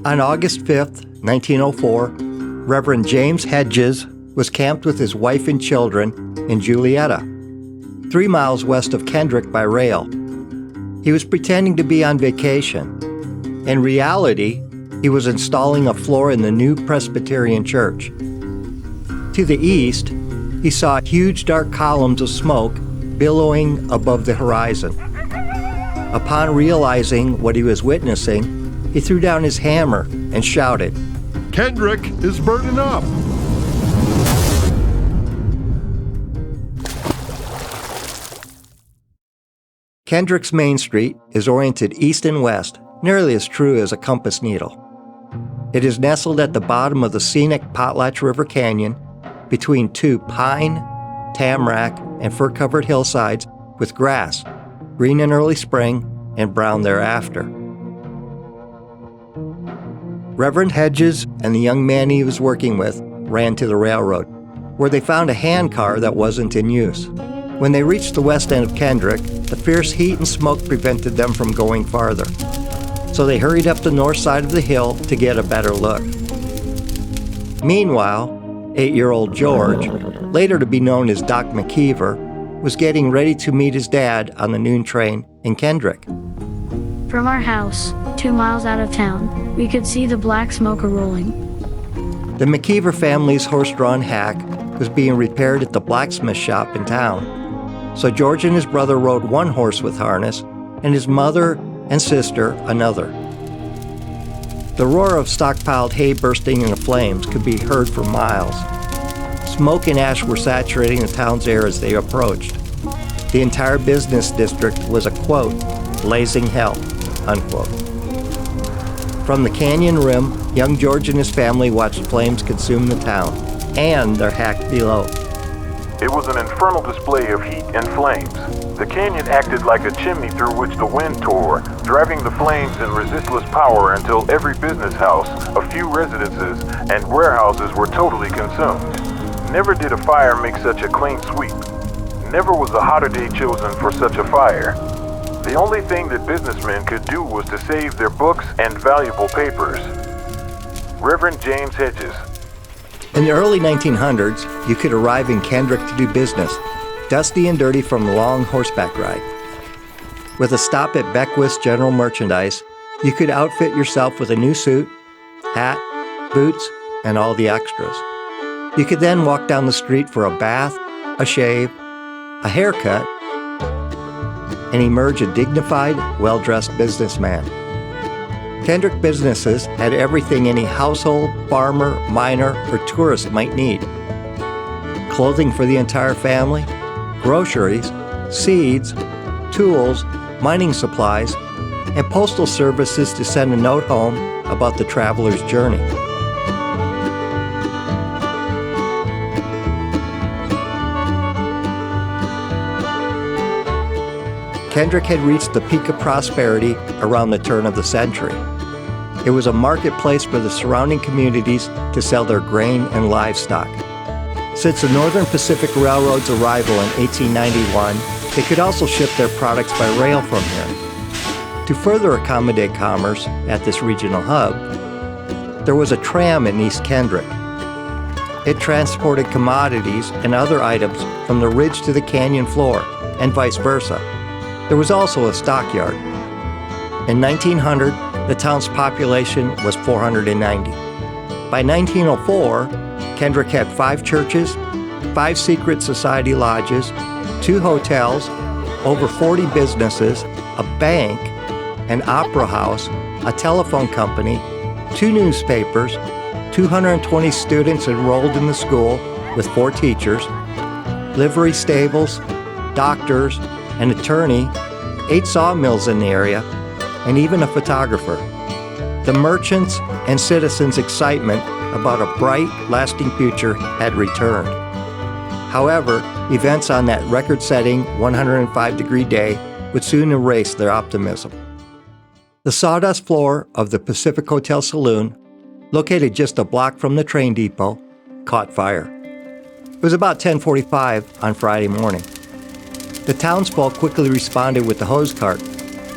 On August 5th, 1904, Reverend James Hedges was camped with his wife and children in Julietta, 3 miles west of Kendrick by rail. He was pretending to be on vacation. In reality, he was installing a floor in the new Presbyterian church. To the east, he saw huge dark columns of smoke billowing above the horizon. Upon realizing what he was witnessing, he threw down his hammer and shouted, "Kendrick is burning up!" Kendrick's Main Street is oriented east and west, nearly as true as a compass needle. It is nestled at the bottom of the scenic Potlatch River Canyon between 2 pine, tamarack, and fir-covered hillsides with grass, green in early spring and brown thereafter. Reverend Hedges and the young man he was working with ran to the railroad, where they found a handcar that wasn't in use. When they reached the west end of Kendrick, the fierce heat and smoke prevented them from going farther. So they hurried up the north side of the hill to get a better look. Meanwhile, 8-year-old George, later to be known as Doc McKeever, was getting ready to meet his dad on the noon train in Kendrick. From our house, 2 miles out of town, we could see the black smoke rolling. The McKeever family's horse-drawn hack was being repaired at the blacksmith shop in town. So George and his brother rode one horse with harness, and his mother and sister another. The roar of stockpiled hay bursting into flames could be heard for miles. Smoke and ash were saturating the town's air as they approached. The entire business district was a, quote, blazing hell, unquote. From the canyon rim, young George and his family watched flames consume the town and their hack below. It was an infernal display of heat and flames. The canyon acted like a chimney through which the wind tore, driving the flames in resistless power until every business house, a few residences, and warehouses were totally consumed. Never did a fire make such a clean sweep. Never was a hotter day chosen for such a fire. The only thing that businessmen could do was to save their books and valuable papers. Reverend James Hedges. In the early 1900s, you could arrive in Kendrick to do business, dusty and dirty from a long horseback ride. With a stop at Beckwith's General Merchandise, you could outfit yourself with a new suit, hat, boots, and all the extras. You could then walk down the street for a bath, a shave, a haircut, and emerge a dignified, well-dressed businessman. Kendrick businesses had everything any household, farmer, miner, or tourist might need. Clothing for the entire family, groceries, seeds, tools, mining supplies, and postal services to send a note home about the traveler's journey. Kendrick had reached the peak of prosperity around the turn of the century. It was a marketplace for the surrounding communities to sell their grain and livestock. Since the Northern Pacific Railroad's arrival in 1891, they could also ship their products by rail from here. To further accommodate commerce at this regional hub, there was a tram in East Kendrick. It transported commodities and other items from the ridge to the canyon floor, and vice versa. There was also a stockyard. In 1900, the town's population was 490. By 1904, Kendrick had 5 churches, 5 secret society lodges, 2 hotels, over 40 businesses, a bank, an opera house, a telephone company, 2 newspapers, 220 students enrolled in the school with 4 teachers, livery stables, doctors, an attorney, 8 sawmills in the area, and even a photographer. The merchants' and citizens' excitement about a bright, lasting future had returned. However, events on that record-setting 105-degree day would soon erase their optimism. The sawdust floor of the Pacific Hotel Saloon, located just a block from the train depot, caught fire. It was about 10:45 on Friday morning. The townsfolk quickly responded with the hose cart.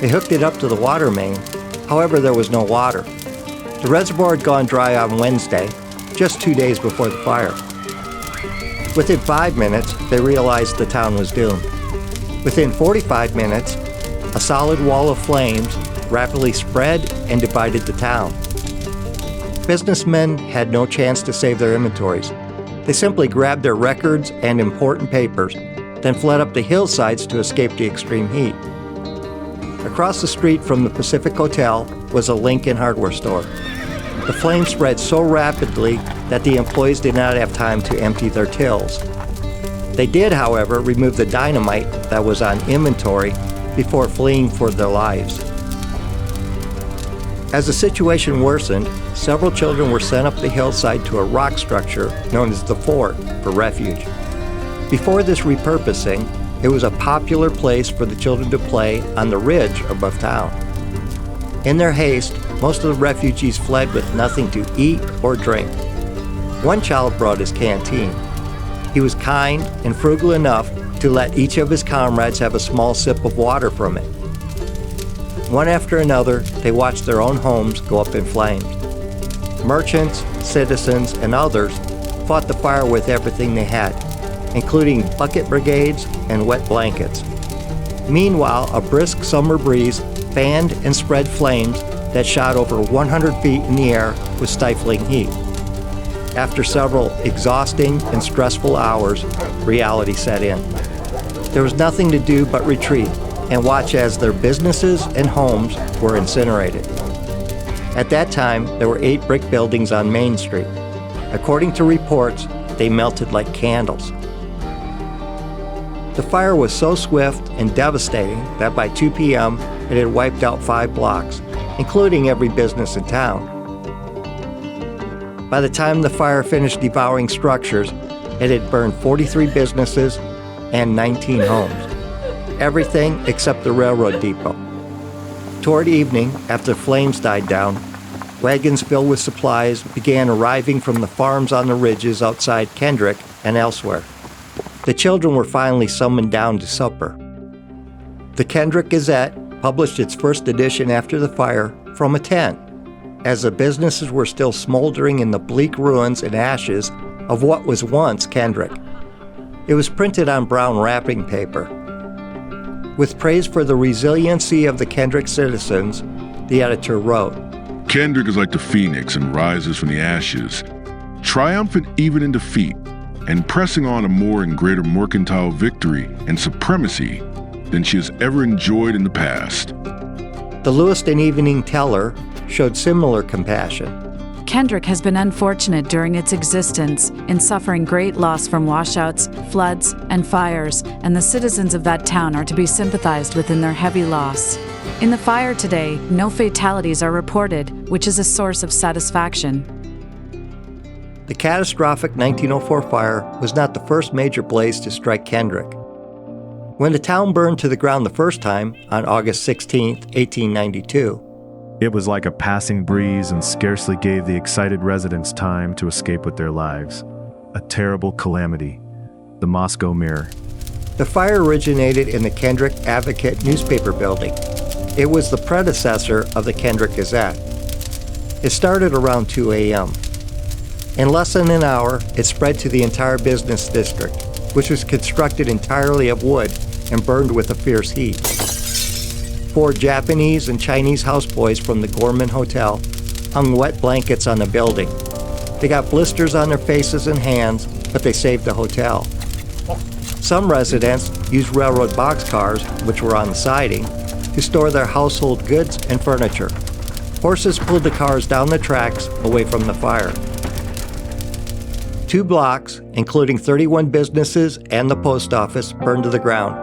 They hooked it up to the water main. However, there was no water. The reservoir had gone dry on Wednesday, just 2 days before the fire. Within 5 minutes, they realized the town was doomed. Within 45 minutes, a solid wall of flames rapidly spread and divided the town. Businessmen had no chance to save their inventories. They simply grabbed their records and important papers, then fled up the hillsides to escape the extreme heat. Across the street from the Pacific Hotel was a Lincoln hardware store. The flames spread so rapidly that the employees did not have time to empty their tills. They did, however, remove the dynamite that was on inventory before fleeing for their lives. As the situation worsened, several children were sent up the hillside to a rock structure known as the fort for refuge. Before this repurposing, it was a popular place for the children to play on the ridge above town. In their haste, most of the refugees fled with nothing to eat or drink. One child brought his canteen. He was kind and frugal enough to let each of his comrades have a small sip of water from it. One after another, they watched their own homes go up in flames. Merchants, citizens, and others fought the fire with everything they had, including bucket brigades and wet blankets. Meanwhile, a brisk summer breeze fanned and spread flames that shot over 100 feet in the air with stifling heat. After several exhausting and stressful hours, reality set in. There was nothing to do but retreat and watch as their businesses and homes were incinerated. At that time, there were 8 brick buildings on Main Street. According to reports, they melted like candles. The fire was so swift and devastating that by 2 p.m., it had wiped out 5 blocks, including every business in town. By the time the fire finished devouring structures, it had burned 43 businesses and 19 homes. Everything except the railroad depot. Toward evening, after the flames died down, wagons filled with supplies began arriving from the farms on the ridges outside Kendrick and elsewhere. The children were finally summoned down to supper. The Kendrick Gazette published its first edition after the fire from a tent, as the businesses were still smoldering in the bleak ruins and ashes of what was once Kendrick. It was printed on brown wrapping paper. With praise for the resiliency of the Kendrick citizens, the editor wrote, Kendrick is like the phoenix and rises from the ashes, triumphant even in defeat, and pressing on a more and greater mercantile victory and supremacy than she has ever enjoyed in the past. The Lewiston Evening Teller showed similar compassion. Kendrick has been unfortunate during its existence in suffering great loss from washouts, floods, and fires, and the citizens of that town are to be sympathized with in their heavy loss. In the fire today, no fatalities are reported, which is a source of satisfaction. The catastrophic 1904 fire was not the first major blaze to strike Kendrick. When the town burned to the ground the first time, on August 16, 1892, it was like a passing breeze and scarcely gave the excited residents time to escape with their lives. A terrible calamity. The Moscow Mirror. The fire originated in the Kendrick Advocate newspaper building. It was the predecessor of the Kendrick Gazette. It started around 2 a.m. In less than an hour, it spread to the entire business district, which was constructed entirely of wood and burned with a fierce heat. 4 Japanese and Chinese houseboys from the Gorman Hotel hung wet blankets on the building. They got blisters on their faces and hands, but they saved the hotel. Some residents used railroad boxcars, which were on the siding, to store their household goods and furniture. Horses pulled the cars down the tracks away from the fire. 2 blocks, including 31 businesses and the post office, burned to the ground,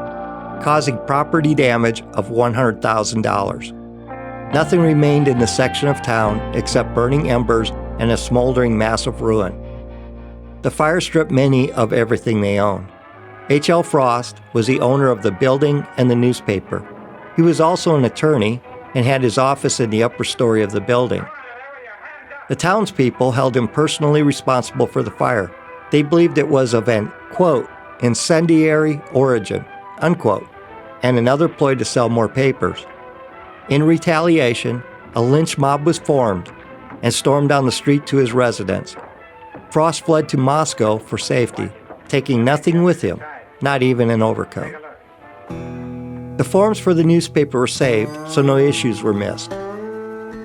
causing property damage of $100,000. Nothing remained in the section of town except burning embers and a smoldering mass of ruin. The fire stripped many of everything they owned. H.L. Frost was the owner of the building and the newspaper. He was also an attorney and had his office in the upper story of the building. The townspeople held him personally responsible for the fire. They believed it was of an, quote, incendiary origin, unquote, and another ploy to sell more papers. In retaliation, a lynch mob was formed. and stormed down the street to his residence. Frost fled to Moscow for safety, taking nothing with him, not even an overcoat. The forms for the newspaper were saved, so no issues were missed.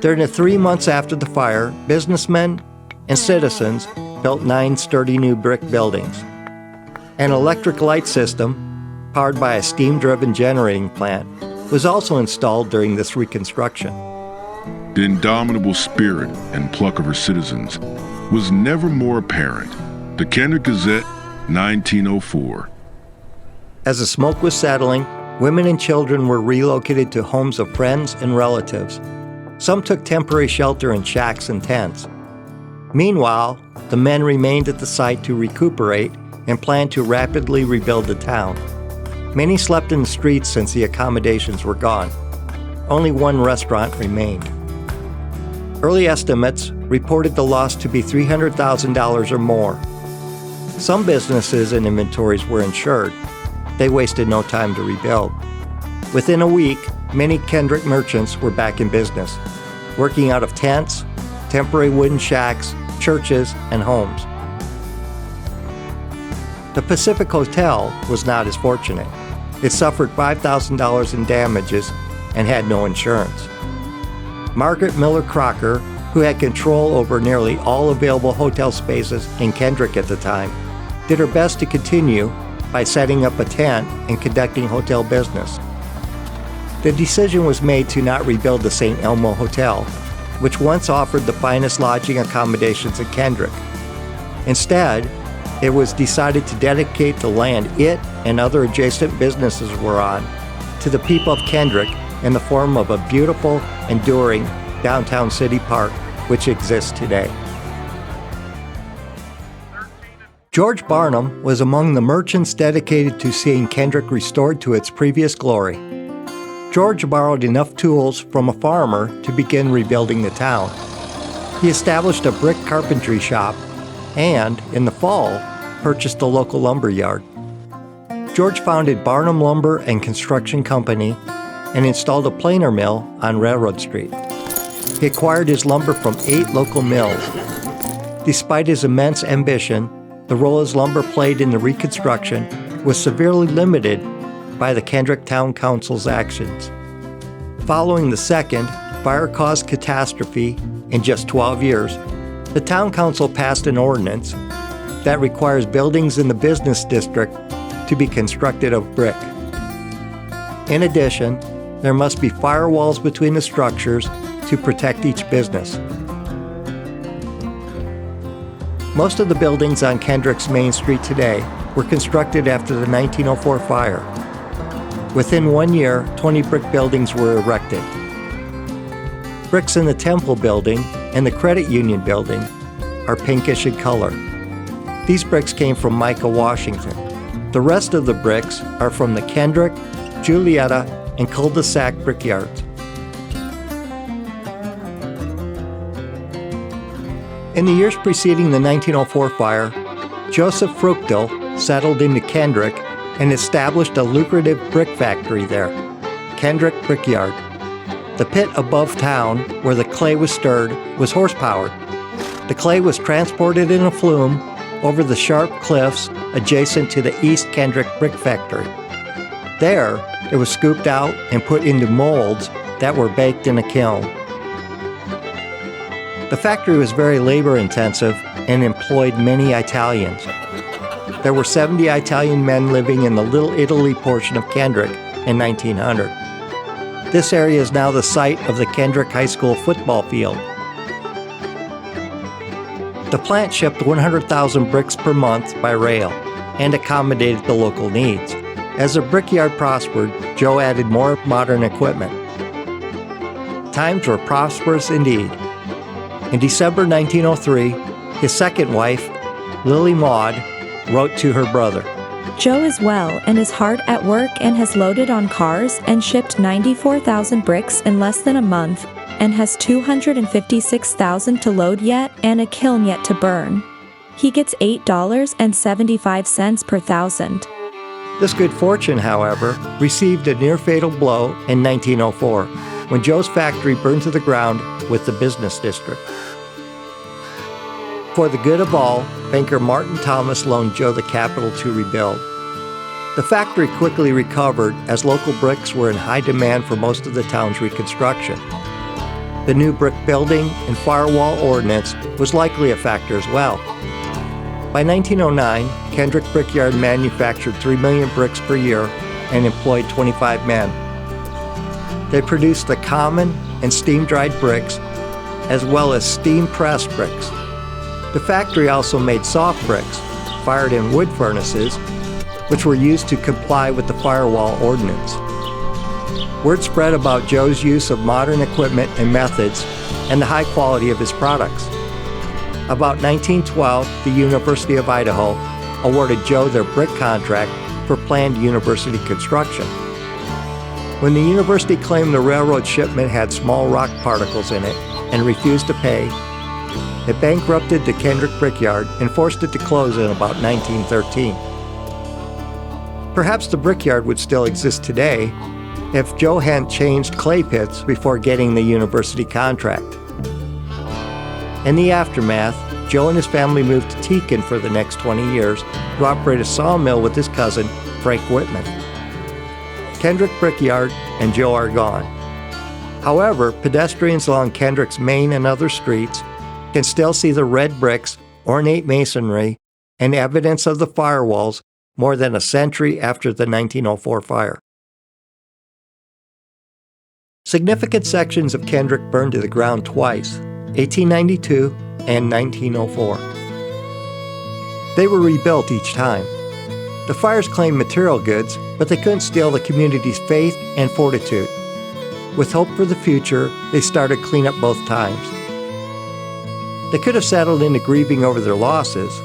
During the 3 months after the fire, businessmen and citizens built 9 sturdy new brick buildings. An electric light system, powered by a steam-driven generating plant, was also installed during this reconstruction. The indomitable spirit and pluck of her citizens was never more apparent. The Kendrick Gazette, 1904. As the smoke was settling, women and children were relocated to homes of friends and relatives. Some took temporary shelter in shacks and tents. Meanwhile, the men remained at the site to recuperate and planned to rapidly rebuild the town. Many slept in the streets since the accommodations were gone. Only one restaurant remained. Early estimates reported the loss to be $300,000 or more. Some businesses and inventories were insured. They wasted no time to rebuild. Within a week, many Kendrick merchants were back in business, working out of tents, temporary wooden shacks, churches, and homes. The Pacific Hotel was not as fortunate. It suffered $5,000 in damages and had no insurance. Margaret Miller Crocker, who had control over nearly all available hotel spaces in Kendrick at the time, did her best to continue by setting up a tent and conducting hotel business. The decision was made to not rebuild the St. Elmo Hotel, which once offered the finest lodging accommodations in Kendrick. Instead, it was decided to dedicate the land it and other adjacent businesses were on to the people of Kendrick in the form of a beautiful, enduring downtown city park, which exists today. George Barnum was among the merchants dedicated to seeing Kendrick restored to its previous glory. George borrowed enough tools from a farmer to begin rebuilding the town. He established a brick carpentry shop and, in the fall, purchased a local lumber yard. George founded Barnum Lumber and Construction Company and installed a planer mill on Railroad Street. He acquired his lumber from 8 local mills. Despite his immense ambition, the role his lumber played in the reconstruction was severely limited by the Kendrick Town Council's actions. Following the second fire-caused catastrophe in just 12 years, the Town Council passed an ordinance that requires buildings in the business district to be constructed of brick. In addition, there must be firewalls between the structures to protect each business. Most of the buildings on Kendrick's Main Street today were constructed after the 1904 fire. Within 1 year, 20 brick buildings were erected. Bricks in the Temple Building and the Credit Union Building are pinkish in color. These bricks came from Micah, Washington. The rest of the bricks are from the Kendrick, Julietta, and Cul-de-sac brickyards. In the years preceding the 1904 fire, Joseph Fruchtel settled into Kendrick and established a lucrative brick factory there, Kendrick Brickyard. The pit above town, where the clay was stirred, was horse-powered. The clay was transported in a flume over the sharp cliffs adjacent to the East Kendrick Brick Factory. There, it was scooped out and put into molds that were baked in a kiln. The factory was very labor-intensive and employed many Italians. There were 70 Italian men living in the Little Italy portion of Kendrick in 1900. This area is now the site of the Kendrick High School football field. The plant shipped 100,000 bricks per month by rail and accommodated the local needs. As the brickyard prospered, Joe added more modern equipment. Times were prosperous indeed. In December 1903, his second wife, Lily Maud, wrote to her brother, Joe is well and is hard at work and has loaded on cars and shipped 94,000 bricks in less than a month and has 256,000 to load yet and a kiln yet to burn. He gets $8.75 per thousand. This good fortune, however, received a near-fatal blow in 1904 when Joe's factory burned to the ground with the business district. For the good of all, banker Martin Thomas loaned Joe the capital to rebuild. The factory quickly recovered as local bricks were in high demand for most of the town's reconstruction. The new brick building and firewall ordinance was likely a factor as well. By 1909, Kendrick Brickyard manufactured 3 million bricks per year and employed 25 men. They produced the common and steam-dried bricks, as well as steam-pressed bricks. The factory also made soft bricks, fired in wood furnaces, which were used to comply with the firewall ordinance. Word spread about Joe's use of modern equipment and methods and the high quality of his products. About 1912, the University of Idaho awarded Joe their brick contract for planned university construction. When the university claimed the railroad shipment had small rock particles in it and refused to pay, it bankrupted the Kendrick Brickyard and forced it to close in about 1913. Perhaps the brickyard would still exist today if Joe hadn't changed clay pits before getting the university contract. In the aftermath, Joe and his family moved to Teakin for the next 20 years to operate a sawmill with his cousin, Frank Whitman. Kendrick Brickyard and Joe are gone. However, pedestrians along Kendrick's main and other streets can still see the red bricks, ornate masonry, and evidence of the firewalls more than a century after the 1904 fire. Significant sections of Kendrick burned to the ground twice, 1892 and 1904. They were rebuilt each time. The fires claimed material goods, but they couldn't steal the community's faith and fortitude. With hope for the future, they started cleanup both times. They could have settled into grieving over their losses.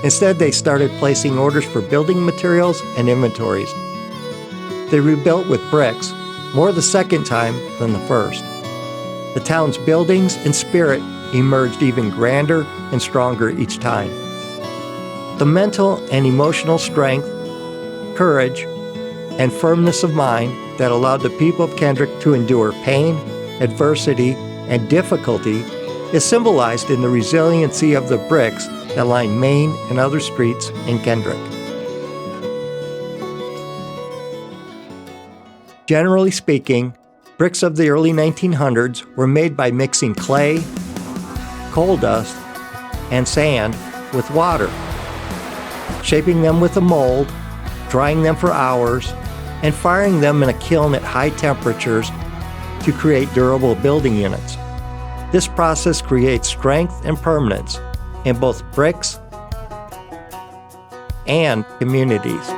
Instead, they started placing orders for building materials and inventories. They rebuilt with bricks, more the second time than the first. The town's buildings and spirit emerged even grander and stronger each time. The mental and emotional strength, courage, and firmness of mind that allowed the people of Kendrick to endure pain, adversity, and difficulty is symbolized in the resiliency of the bricks that line Main and other streets in Kendrick. Generally speaking, bricks of the early 1900s were made by mixing clay, coal dust, and sand with water, shaping them with a mold, drying them for hours, and firing them in a kiln at high temperatures to create durable building units. This process creates strength and permanence in both bricks and communities.